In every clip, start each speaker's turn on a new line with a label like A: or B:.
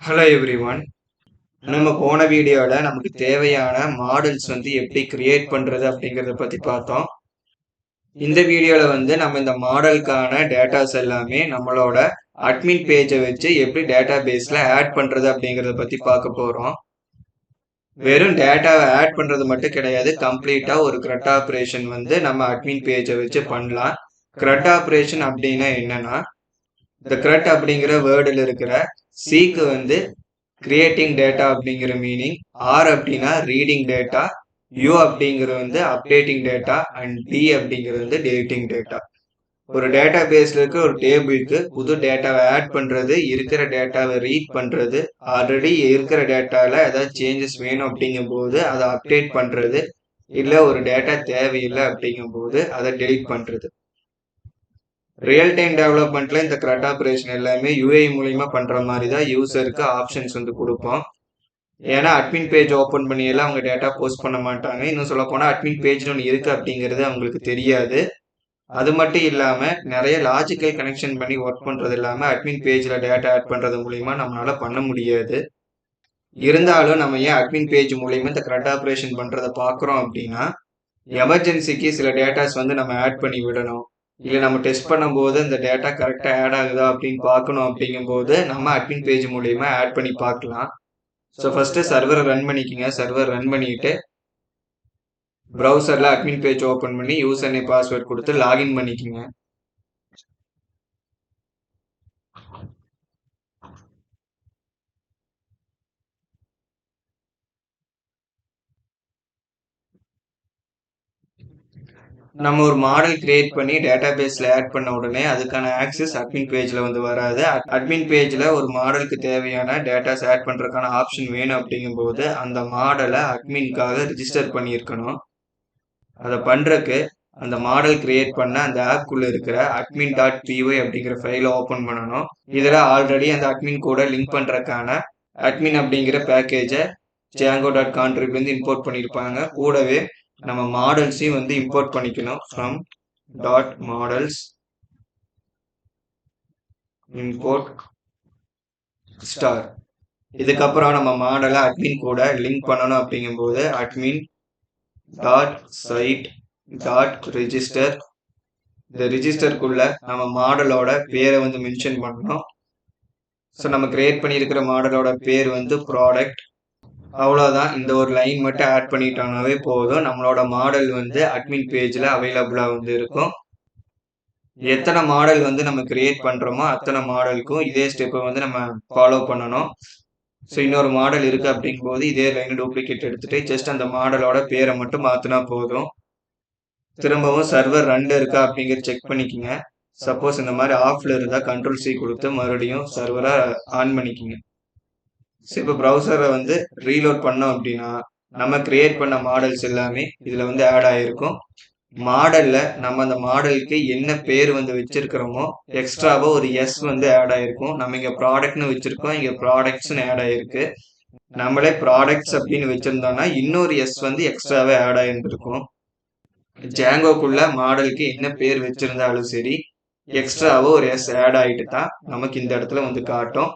A: Hello everyone. நம்ம போன வீடியோவில் நமக்கு தேவையான மாடல்ஸ் எப்படி கிரியேட் பண்ணுறது அப்படிங்கிறத பற்றி பார்த்தோம். இந்த வீடியோவில் நம்ம இந்த மாடலுக்கான டேட்டாஸ் எல்லாமே நம்மளோட அட்மின் பேஜை வச்சு எப்படி டேட்டா பேஸில் ஆட் பண்ணுறது அப்படிங்கிறத பற்றி பார்க்க போகிறோம். வெறும் டேட்டாவை ஆட் பண்ணுறது மட்டும் கிடையாது, கம்ப்ளீட்டாக ஒரு CRUD ஆப்ரேஷன் நம்ம அட்மின் பேஜை வச்சு பண்ணலாம். CRUD ஆப்ரேஷன் அப்படின்னா என்னன்னா, இந்த CRUD அப்படிங்கிற வேர்டில் இருக்கிற சிக்கு கிரியேட்டிங் டேட்டா அப்படிங்கிற மீனிங், ஆர் அப்படின்னா ரீடிங் டேட்டா, யூ அப்படிங்கிறது அப்டேட்டிங் டேட்டா, அண்ட் டி அப்படிங்கிறது டெலிட்டிங் டேட்டா. ஒரு டேட்டா பேஸ்ல இருக்க ஒரு டேபிளுக்கு புது டேட்டாவை ஆட் பண்றது, இருக்கிற டேட்டாவை ரீட் பண்றது, ஆல்ரெடி இருக்கிற டேட்டால ஏதாவது சேஞ்சஸ் வேணும் அப்படிங்கும் போது அதை அப்டேட் பண்றது, இல்ல ஒரு டேட்டா தேவையில்லை அப்படிங்கும் போது அதை டெலிட் பண்றது. ரியல் டைம் டெவலப்மெண்ட்ல இந்த CRUD ஆப்ரேஷன் எல்லாமே யூஐ மூலியமா பண்ற மாதிரி தான் யூசருக்கு ஆப்ஷன்ஸ் கொடுப்போம். ஏன்னா அட்மின் பேஜ் ஓப்பன் பண்ணி எல்லாம் அவங்க டேட்டா போஸ்ட் பண்ண மாட்டாங்க. இன்னும் சொல்ல போனா அட்மின் பேஜ் ஒன்று இருக்கு அப்படிங்கிறது அவங்களுக்கு தெரியாது. அது மட்டும் இல்லாம நிறைய லாஜிக்கல் கனெக்ஷன் பண்ணி ஒர்க் பண்றது இல்லாம அட்மின் பேஜ்ல டேட்டா ஆட் பண்றது மூலியமா நம்மளால பண்ண முடியாது. இருந்தாலும் நம்ம ஏன் அட்மின் பேஜ் மூலியமா இந்த CRUD ஆப்ரேஷன் பண்றதை பாக்குறோம் அப்படின்னா, எமர்ஜென்சிக்கு சில டேட்டாஸ் நம்ம ஆட் பண்ணி விடணும், இல்லை நம்ம டெஸ்ட் பண்ணும்போது இந்த டேட்டா கரெக்டாக ஆட் ஆகுதா அப்படின்னு பார்க்கணும். அப்படிங்கும்போது நம்ம அட்மின் பேஜ் மூலியமா ஆட் பண்ணி பார்க்கலாம். ஸோ ஃபர்ஸ்ட்டு சர்வரை ரன் பண்ணிக்கோங்க. சர்வர் ரன் பண்ணிட்டு ப்ரௌசரில் அட்மின் பேஜ் ஓப்பன் பண்ணி யூசர் நேம் பாஸ்வேர்ட் கொடுத்து லாகின் பண்ணிக்கோங்க. நம்ம ஒரு மாடல் கிரியேட் பண்ணி டேட்டா பேஸ்ல ஆட் பண்ண உடனே அதுக்கான ஆக்சஸ் அட்மின் பேஜ்ல வராது. அட்மின் பேஜ்ல ஒரு மாடலுக்கு தேவையான டேட்டாஸ் ஆட் பண்றதுக்கான ஆப்ஷன் வேணும் அப்படிங்கும்போது அந்த மாடலை அட்மின்காக ரிஜிஸ்டர் பண்ணியிருக்கணும். அதை பண்றதுக்கு அந்த மாடல் கிரியேட் பண்ண அந்த ஆப்குள்ள இருக்கிற admin.py அப்படிங்கிற ஃபைலை ஓப்பன் பண்ணணும். இதுல ஆல்ரெடி அந்த அட்மின் கூட லிங்க் பண்றதுக்கான அட்மின் அப்படிங்கிற பேக்கேஜை django.contrib இம்போர்ட் பண்ணியிருப்பாங்க. கூடவே நம்ம மாடல்ஸையும் இம்போர்ட் பண்ணிக்கணும். From .models import star. இதுக்கப்புறம் நம்ம மாடலை அட்மின் கூட லிங்க் பண்ணணும். அப்படிங்கும்போது admin.site.register இந்த ரிஜிஸ்டருக்குள்ள நம்ம மாடலோட பேரை மென்ஷன் பண்ணணும். ஸோ நம்ம கிரியேட் பண்ணியிருக்கிற மாடலோட பேர் ப்ராடக்ட். அவ்வளோதான். இந்த ஒரு லைன் மட்டும் ஆட் பண்ணிட்டோம்னாவே போதும். நம்மளோட மாடல் அட்மின் பேஜில் அவைலபிளாக இருக்கும். எத்தனை மாடல் நம்ம கிரியேட் பண்ணுறோமோ அத்தனை மாடலுக்கும் இதே ஸ்டெப்பை நம்ம ஃபாலோ பண்ணணும். ஸோ இன்னொரு மாடல் இருக்குது அப்படிங்கும்போது இதே லைன் டூப்ளிகேட் எடுத்துகிட்டு ஜஸ்ட் அந்த மாடலோட பேரை மட்டும் மாற்றினா போதும். திரும்பவும் சர்வர் ரன்ல இருக்கா அப்படிங்கிறது செக் பண்ணிக்கோங்க. சப்போஸ் இந்த மாதிரி ஆஃப்ல இருந்தால் Ctrl+C கொடுத்து மறுபடியும் சர்வரை ஆன் பண்ணிக்கோங்க. ஸோ இப்போ ப்ரௌசரை ரீலோட் பண்ணோம் அப்படின்னா நம்ம கிரியேட் பண்ண மாடல்ஸ் எல்லாமே இதில் ஆட் ஆகிருக்கும். மாடலில் நம்ம அந்த மாடலுக்கு என்ன பேர் வச்சிருக்கிறோமோ எக்ஸ்ட்ராவோ ஒரு எஸ் ஆட் ஆகிருக்கும். நம்ம இங்கே ப்ராடக்ட்னு வச்சுருக்கோம், இங்கே ப்ராடக்ட்ஸ்னு ஆட் ஆகிருக்கு. நம்மளே ப்ராடக்ட்ஸ் அப்படின்னு வச்சுருந்தோம்னா இன்னொரு எஸ் எக்ஸ்ட்ராவே ஆட் ஆகிருந்துருக்கும். ஜாங்கோக்குள்ள மாடலுக்கு என்ன பேர் வச்சிருந்தாலும் சரி, எக்ஸ்ட்ராவோ ஒரு எஸ் ஆட் ஆகிட்டு தான் நமக்கு இந்த இடத்துல காட்டும்.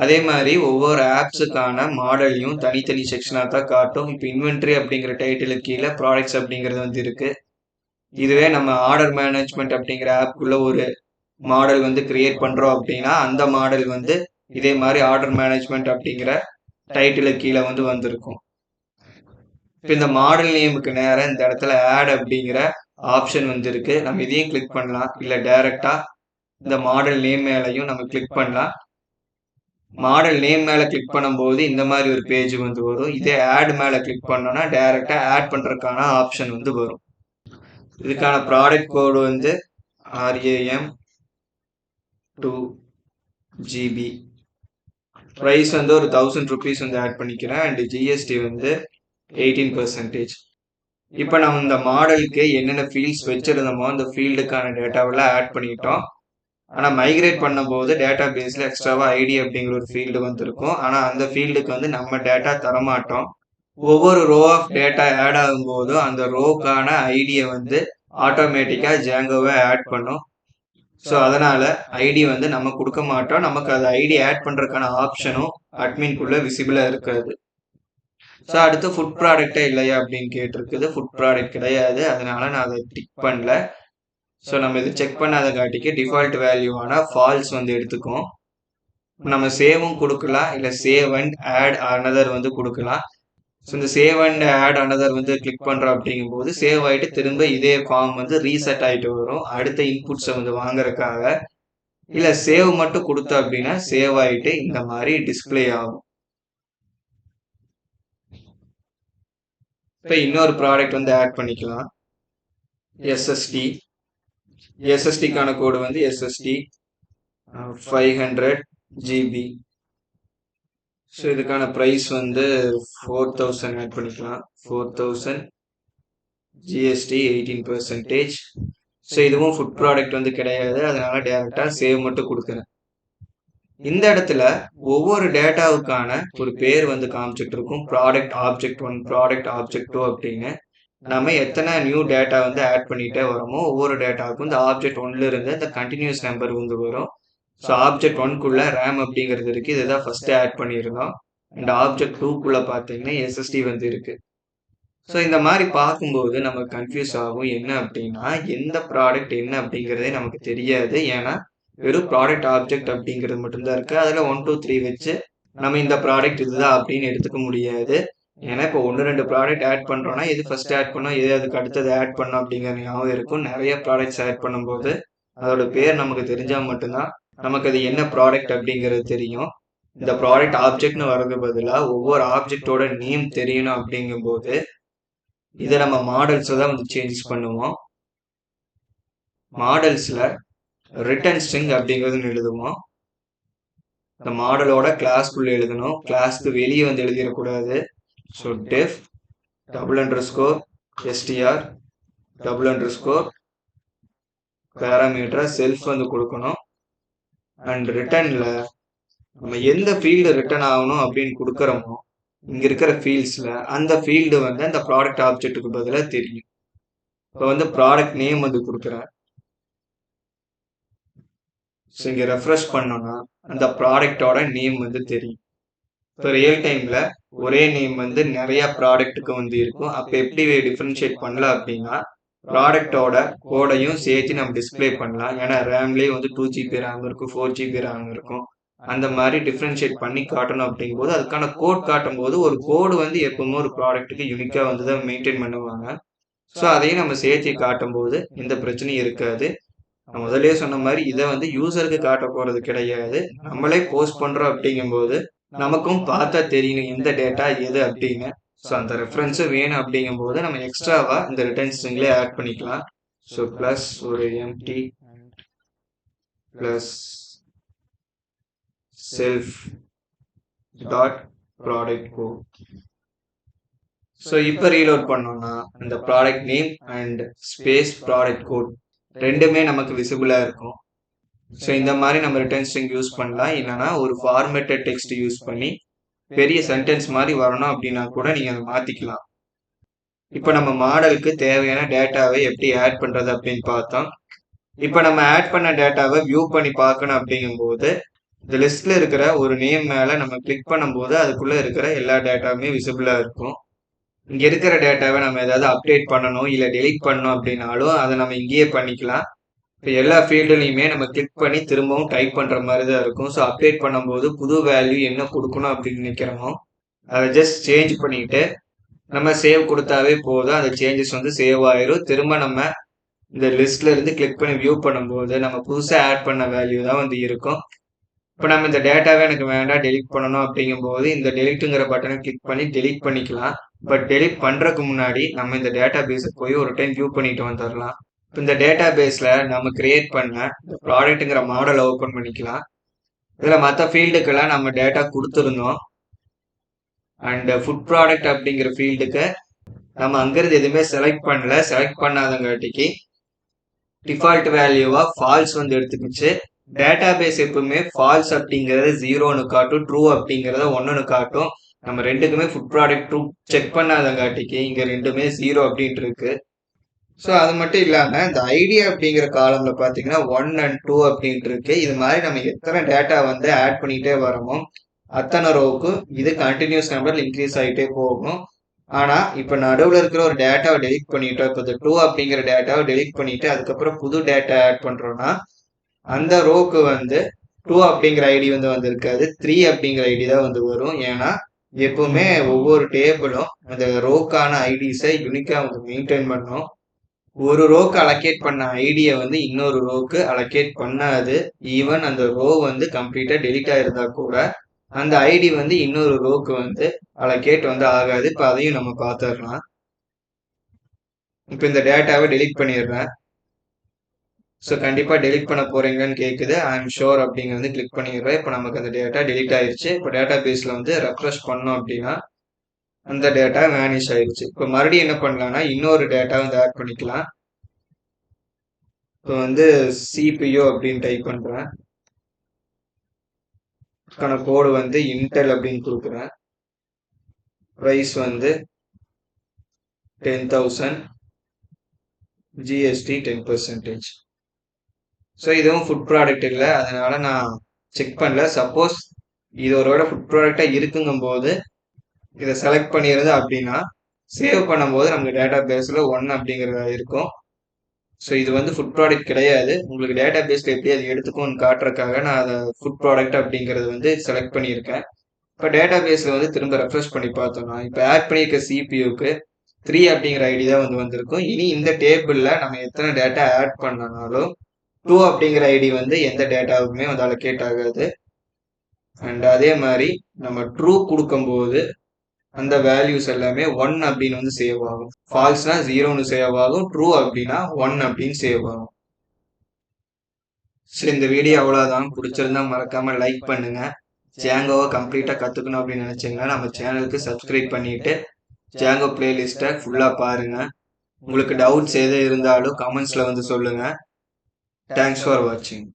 A: அதே மாதிரி ஒவ்வொரு ஆப்ஸுக்கான மாடலையும் தனித்தனி செக்ஷனாக தான் காட்டும். இப்போ இன்வென்ட்ரி அப்படிங்கிற டைட்டிலுக்கு கீழே ப்ராடக்ட்ஸ் அப்படிங்கிறது இருக்கு. இதுவே நம்ம ஆர்டர் மேனேஜ்மெண்ட் அப்படிங்கிற ஆப்குள்ள ஒரு மாடல் கிரியேட் பண்றோம் அப்படின்னா அந்த மாடல் இதே மாதிரி ஆர்டர் மேனேஜ்மெண்ட் அப்படிங்கிற டைட்டிலுக்கு கீழே வந்திருக்கும். இப்போ இந்த மாடல் நேமுக்கு நேரம் இந்த இடத்துல ஆட் அப்படிங்கிற ஆப்ஷன் இருக்கு. நம்ம இதையும் கிளிக் பண்ணலாம், இல்லை டைரக்டா இந்த மாடல் நேம் மேலையும் நம்ம கிளிக் பண்ணலாம். மாடல் நேம் மேல கிளிக் பண்ணும்போது இந்த மாதிரி ஒரு பேஜ் வரும். இதே ஆட் மேல கிளிக் பண்ணோம்னா டைரக்டா ஆட் பண்றதுக்கான ஆப்ஷன் வரும். இதுக்கான ப்ராடக்ட் கோடு RAM 2GB. ப்ரைஸ் ஒரு 1000 rupees ஆட் பண்ணிக்கிறேன். And GST 18%. இப்போ நம்ம இந்த மாடலுக்கு என்னென்ன ஃபீல்ட்ஸ் வச்சிருந்தோமோ அந்த ஃபீல்டுக்கான டேட்டாவெல்லாம் ஆட் பண்ணிட்டோம். ஆனால் மைக்ரேட் பண்ணும்போது டேட்டா பேஸில் எக்ஸ்ட்ராவாக ஐடி அப்படிங்கிற ஒரு ஃபீல்டு வந்திருக்கும். ஆனால் அந்த ஃபீல்டுக்கு நம்ம டேட்டா தரமாட்டோம். ஒவ்வொரு ரோ ஆஃப் டேட்டா ஆட் ஆகும்போதும் அந்த ரோக்கான ஐடியை ஆட்டோமேட்டிக்காக ஜாங்கோவை ஆட் பண்ணும். ஸோ அதனால ஐடி வந்து நம்ம கொடுக்க மாட்டோம். நமக்கு அது ஐடி ஆட் பண்றதுக்கான ஆப்ஷனும் அட்மின்குள்ள விசிபிளா இருக்காது. ஸோ அடுத்து ஃபுட் ப்ராடக்டே இல்லையா அப்படின்னு கேட்டிருக்குது. ஃபுட் ப்ராடக்ட் கிடையாது, அதனால நான் அதை டிக் பண்ணல. ஸோ நம்ம இது செக் பண்ணாத காட்டிக்கு டிஃபால்ட் வேல்யூவான ஃபால்ஸ் வந்து எடுத்துக்கும். நம்ம சேவும் கொடுக்கலாம், இல்லை சேவ் அண்ட் ஆட் அனதர் வந்து கொடுக்கலாம். ஸோ இந்த சேவ் அண்ட் ஆட் அனதர் வந்து கிளிக் பண்ணுறோம் அப்படிங்கும்போது சேவ் ஆகிட்டு திரும்ப இதே ஃபார்ம் வந்து ரீசெட் ஆகிட்டு வரும் அடுத்த இன்புட்ஸை வந்து வாங்குறதுக்காக. இல்லை சேவ் மட்டும் கொடுத்தோம் அப்படின்னா சேவ் ஆகிட்டு இந்த மாதிரி டிஸ்பிளே ஆகும். இப்போ இன்னொரு ப்ராடக்ட் வந்து ஆட் பண்ணிக்கலாம். எஸ்எஸ்டிக்கான கோடு வந்து எஸ்எஸ்டி 500 GB. ஸோ இதுக்கான ப்ரைஸ் வந்து 4000 ஆட் பண்ணிக்கலாம். 4000 ஜிஎஸ்டி 18%. ஸோ இதுவும் ஃபுட் ப்ராடக்ட் வந்து கிடையாது, அதனால டேரெக்டாக சேவ் மட்டும் கொடுக்குறேன். இந்த இடத்துல ஒவ்வொரு டேட்டாவுக்கான ஒரு பேர் வந்து காமிச்சிட்டு இருக்கும். ப்ராடக்ட் ஆப்ஜெக்ட் 1, ப்ராடக்ட் ஆப்ஜெக்ட் 2 அப்படின்னு. நம்ம எத்தனை நியூ டேட்டா வந்து ஆட் பண்ணிட்டே வரோமோ ஒவ்வொரு டேட்டாவுக்கும் இந்த ஆப்ஜெக்ட் 1ல இருந்து இந்த கண்டினியூஸ் நம்பர் வந்து வரும். ஸோ ஆப்ஜெக்ட் 1குள்ள ரேம் அப்படிங்கிறது இருக்கு, இதுதான் ஃபர்ஸ்ட் ஆட் பண்ணியிருந்தோம். அண்ட் ஆப்ஜெக்ட் 2குள்ள பார்த்தீங்கன்னா எஸ்எஸ்டி வந்து இருக்கு. ஸோ இந்த மாதிரி பார்க்கும்போது நமக்கு கன்ஃபியூஸ் ஆகும். என்ன அப்படின்னா எந்த ப்ராடக்ட் என்ன அப்படிங்கிறதே நமக்கு தெரியாது. ஏன்னா வெறும் ப்ராடக்ட் ஆப்ஜெக்ட் அப்படிங்கிறது மட்டும்தான் இருக்கு. அதில் 1 2 3 வச்சு நம்ம இந்த ப்ராடக்ட் இதுதான் அப்படின்னு எடுத்துக்க முடியாது. ஏன்னா இப்போ 1 2 ப்ராடக்ட் ஆட் பண்ணுறோம்னா எது ஃபர்ஸ்ட் ஆட் பண்ணோம், எது அதுக்கு அடுத்தது ஆட் பண்ணோம் அப்படிங்கிற ஞாபகம் இருக்கும். நிறைய ப்ராடக்ட்ஸ் ஆட் பண்ணும்போது அதோட பேர் நமக்கு தெரிஞ்சால் மட்டும்தான் நமக்கு அது என்ன ப்ராடக்ட் அப்படிங்கிறது தெரியும். இந்த ப்ராடக்ட் ஆப்ஜெக்ட்னு வர்றது பதிலாக ஒவ்வொரு ஆப்ஜெக்டோட நேம் தெரியணும். அப்படிங்கும்போது இதை நம்ம மாடல்ஸை தான் வந்து சேஞ்சஸ் பண்ணுவோம். மாடல்ஸில் ரிட்டர்ன் ஸ்ட்ரிங் அப்படிங்கிறது எழுதுவோம். இந்த மாடலோட கிளாஸ்க்குள்ள எழுதணும், கிளாஸ்க்கு வெளியே வந்து எழுதிடக்கூடாது. So def _str parameter self வந்து கொடுக்கணும். அண்ட் ரிட்டர்ன்ல நம்ம எந்த ஃபீல்டு ரிட்டர்ன் ஆகணும் அப்படின்னு கொடுக்குறோமோ இங்க இருக்கிற ஃபீல்ட்ஸ்ல அந்த ஃபீல்டு வந்து அந்த ப்ராடக்ட் ஆப்ஜெக்ட்டுக்கு பதிலாக தெரியும். இப்போ வந்து ப்ராடக்ட் நேம் வந்து கொடுக்குறேன். ஸோ இங்கே ரெஃப்ரெஷ் பண்ணோம்னா அந்த ப்ராடக்டோட நேம் வந்து தெரியும். இப்போ ரியல் டைம்ல ஒரே நேம் வந்து நிறைய ப்ராடக்ட்டுக்கு வந்து இருக்கும். அப்போ எப்படி டிஃப்ரென்ஷியேட் பண்ணலாம் அப்படின்னா ப்ராடக்டோட கோடையும் சேர்த்து நம்ம டிஸ்பிளே பண்ணலாம். ஏன்னா ரேம்லேயே வந்து 2 GB ரேம் இருக்கும், 4 GB ரேம் இருக்கும். அந்த மாதிரி டிஃப்ரென்ஷியேட் பண்ணி காட்டணும் அப்படிங்கும்போது அதுக்கான கோட் காட்டும் போது ஒரு கோடு வந்து எப்பவுமே ஒரு ப்ராடக்ட்டுக்கு யூனிக்காக வந்து தான் மெயின்டைன் பண்ணுவாங்க. ஸோ அதையும் நம்ம சேர்த்து காட்டும் போது எந்த பிரச்சனையும் இருக்காது. நான் முதலே சொன்ன மாதிரி இதை வந்து யூசருக்கு காட்ட போறது கிடையாது, நம்மளே போஸ்ட் பண்றோம். அப்படிங்கும்போது நமக்கும் பார்த்தா தெரியணும் எந்த டேட்டா எது அப்படின்னு. ஸோ அந்த ரெஃபரன்ஸும் வேணும். அப்படிங்கும்போது நம்ம எக்ஸ்ட்ராவா இந்த ரிட்டர்ன் ஸ்ட்ரிங்லேயே ஆட் பண்ணிக்கலாம். ஸோ ப்ளஸ் ஒரு empty plus self dot product code. So இப்போ ரீலோட் பண்ணோம்னா இந்த product name and space product code ரெண்டுமே நமக்கு விசிபிளாக இருக்கும். ஸோ இந்த மாதிரி நம்ம ரிட்டர்ன் ஸ்ட்ரிங் யூஸ் பண்ணலாம். இல்லைனா ஒரு ஃபார்மேட்டட் டெக்ஸ்ட் யூஸ் பண்ணி பெரிய சென்டென்ஸ் மாதிரி வரணும் அப்படின்னா கூட நீங்கள் அதை மாற்றிக்கலாம். இப்போ நம்ம மாடலுக்கு தேவையான டேட்டாவை எப்படி ஆட் பண்ணுறது அப்படின்னு பார்த்தோம். இப்போ நம்ம ஆட் பண்ண டேட்டாவை வியூ பண்ணி பார்க்கணும். அப்படிங்கும்போது இந்த லிஸ்ட்ல இருக்கிற ஒரு நேம் மேலே நம்ம கிளிக் பண்ணும்போது அதுக்குள்ளே இருக்கிற எல்லா டேட்டாவுமே விசிபிளாக இருக்கும். இங்கே இருக்கிற டேட்டாவை நம்ம ஏதாவது அப்டேட் பண்ணணும் இல்லை டெலீட் பண்ணணும் அப்படின்னாலும் அதை நம்ம இங்கேயே பண்ணிக்கலாம். இப்போ எல்லா ஃபீல்டுலையுமே நம்ம கிளிக் பண்ணி திரும்பவும் டைப் பண்ணுற மாதிரி தான் இருக்கும். ஸோ அப்டேட் பண்ணும்போது புது வேல்யூ என்ன கொடுக்கணும் அப்படின்னு நினைக்கிறோமோ அதை ஜஸ்ட் சேஞ்ச் பண்ணிட்டு நம்ம சேவ் கொடுத்தாவே போதும். அந்த சேஞ்சஸ் வந்து சேவ் ஆயிரும். திரும்ப நம்ம இந்த லிஸ்ட்ல இருந்து கிளிக் பண்ணி வியூ பண்ணும்போது நம்ம புதுசாக ஆட் பண்ண வேல்யூ தான் வந்து இருக்கும். இப்போ நம்ம இந்த டேட்டாவே எனக்கு வேண்டாம் டெலிட் பண்ணணும் அப்படிங்கும்போது இந்த டெலிட்டுங்கிற பட்டனை கிளிக் பண்ணி டெலிட் பண்ணிக்கலாம். பட் டெலிட் பண்ணுறதுக்கு முன்னாடி நம்ம இந்த டேட்டா பேஸை போய் ஒரு டைம் வியூ பண்ணிட்டு வந்துடலாம். இப்போ இந்த டேட்டா பேஸில் நம்ம கிரியேட் பண்ண இந்த ப்ராடக்ட்டுங்கிற மாடலை ஓப்பன் பண்ணிக்கலாம். இதில் மற்ற ஃபீல்டுக்கெல்லாம் நம்ம டேட்டா கொடுத்துருந்தோம். அண்ட் ஃபுட் ப்ராடக்ட் அப்படிங்கிற ஃபீல்டுக்கு நம்ம அங்கிருந்து எதுவுமே செலக்ட் பண்ணல. செலக்ட் பண்ணாதங்காட்டிக்கு டிஃபால்ட் வேல்யூவா ஃபால்ஸ் வந்து எடுத்துக்கிச்சு. டேட்டா பேஸ் எப்பவுமே ஃபால்ஸ் அப்படிங்கிறத 0ன்னு காட்டும், ட்ரூ அப்படிங்கிறத 1ன்னு காட்டும். நம்ம ரெண்டுக்குமே ஃபுட் ப்ராடக்ட் ட்ரூ செக் பண்ணாதங்காட்டிக்கு இங்க ரெண்டுமே 0 அப்படின்ட்டு இருக்கு. ஸோ அது மட்டும் இல்லாம இந்த ஐடி அப்படிங்கிற காலம்ல பாத்தீங்கன்னா 1 அண்ட் 2 அப்படின்ட்டு இருக்கு. இது மாதிரி நம்ம எத்தனை டேட்டா வந்து ஆட் பண்ணிட்டே வரோமோ அத்தனை ரோவுக்கு இது கண்டினியூஸ் நம்பர் இன்க்ரீஸ் ஆகிட்டே போகும். ஆனா இப்ப நடுவுல இருக்கிற ஒரு டேட்டாவை டெலிட் பண்ணிட்டோம். இப்ப இந்த 2 அப்படிங்கிற டேட்டாவை டெலிட் பண்ணிட்டு அதுக்கப்புறம் புது டேட்டா ஆட் பண்றோம்னா அந்த ரோக்கு வந்து 2 அப்படிங்கிற ஐடி வந்து வந்திருக்காது, 3 அப்படிங்கிற ஐடி தான் வந்து வரும். ஏன்னா எப்பவுமே ஒவ்வொரு டேபிளும் அந்த ரோக்கான ஐடிஸை யூனிக்கா வந்து மெயின்டைன் பண்ணும். ஒரு ரோக்கு அலோகேட் பண்ண ஐடியை வந்து இன்னொரு ரோக்கு அலோகேட் பண்ணாது. ஈவன் அந்த ரோ வந்து கம்ப்ளீட்டா டெலிட் ஆயிருந்தா கூட அந்த ஐடி வந்து இன்னொரு ரோக்கு வந்து அலோகேட் வந்து ஆகாது. இப்ப அதையும் நம்ம பார்த்துடலாம். இப்ப இந்த டேட்டாவை டெலிட் பண்ணிடுறேன். ஸோ கண்டிப்பா டெலிட் பண்ண போறீங்கன்னு கேட்குது. ஐ எம் ஷோர் அப்படிங்கிறது கிளிக் பண்ணிடுறேன். இப்போ நமக்கு அந்த டேட்டா டெலிட் ஆயிருச்சு. இப்போ டேட்டா பேஸ்ல வந்து ரெஃப்ரெஷ் பண்ணோம் அப்படின்னா அந்த டேட்டா வேனிஷ் ஆயிருச்சு. இப்போ மறுபடியும் என்ன பண்ணலாம்னா இன்னொரு டேட்டா வந்து ஆட் பண்ணிக்கலாம். இப்போ வந்து CPU அப்படின்னு டைப் பண்றேன். அதுக்கான கோடு வந்து இன்டெல் அப்படின்னு கொடுக்குறேன். ப்ரைஸ் வந்து 10,000, GST 10%. ஸோ இதுவும் ஃபுட் ப்ராடக்ட் இல்லை, அதனால நான் செக் பண்ணல. சப்போஸ் இது ஒருவேளை ஃபுட் ப்ராடக்டா இருக்குங்கும் போது இதை செலக்ட் பண்ணிடுறது அப்படின்னா சேவ் பண்ணும்போது நமக்கு டேட்டா பேஸ்ல 1 அப்படிங்கிறதா இருக்கும். ஸோ இது வந்து ஃபுட் ப்ராடக்ட் கிடையாது. உங்களுக்கு டேட்டா பேஸ்ல எப்படி அது எடுத்துக்கும்னு காட்டுறதுக்காக நான் அதை ஃபுட் ப்ராடக்ட் அப்படிங்கிறது வந்து செலக்ட் பண்ணியிருக்கேன். இப்போ டேட்டா பேஸ்ல வந்து திரும்ப ரெஃப்ரெஷ் பண்ணி பார்த்தோம்னா இப்போ ஆட் பண்ணியிருக்க சிபியூக்கு 3 அப்படிங்கிற ஐடி தான் வந்து வந்திருக்கும். இனி இந்த டேபிள்ல நம்ம எத்தனை டேட்டா ஆட் பண்ணனாலும் 2 அப்படிங்கிற ஐடி வந்து எந்த டேட்டாவுக்குமே வந்து அலோகேட் ஆகாது. அண்ட் அதே மாதிரி நம்ம ட்ரூ கொடுக்கும்போது அந்த வேல்யூஸ் எல்லாமே 1 அப்படின்னு வந்து சேவ் ஆகும். ஃபால்ஸ்னா 0ன்னு சேவ் ஆகும், ட்ரூ அப்படின்னா 1 அப்படின்னு சேவ் ஆகும். சரி, இந்த வீடியோ அவ்வளோதான். பிடிச்சிருந்தா மறக்காம லைக் பண்ணுங்க. ஜாங்கோவை கம்ப்ளீட்டா கத்துக்கணும் அப்படின்னு நினைச்சீங்கன்னா நம்ம சேனலுக்கு சப்ஸ்கிரைப் பண்ணிட்டு ஜாங்கோ பிளேலிஸ்ட்டை ஃபுல்லா பாருங்க. உங்களுக்கு டவுட்ஸ் எது இருந்தாலும் கமெண்ட்ஸ்ல வந்து சொல்லுங்க. தேங்க்ஸ் ஃபார் வாட்சிங்.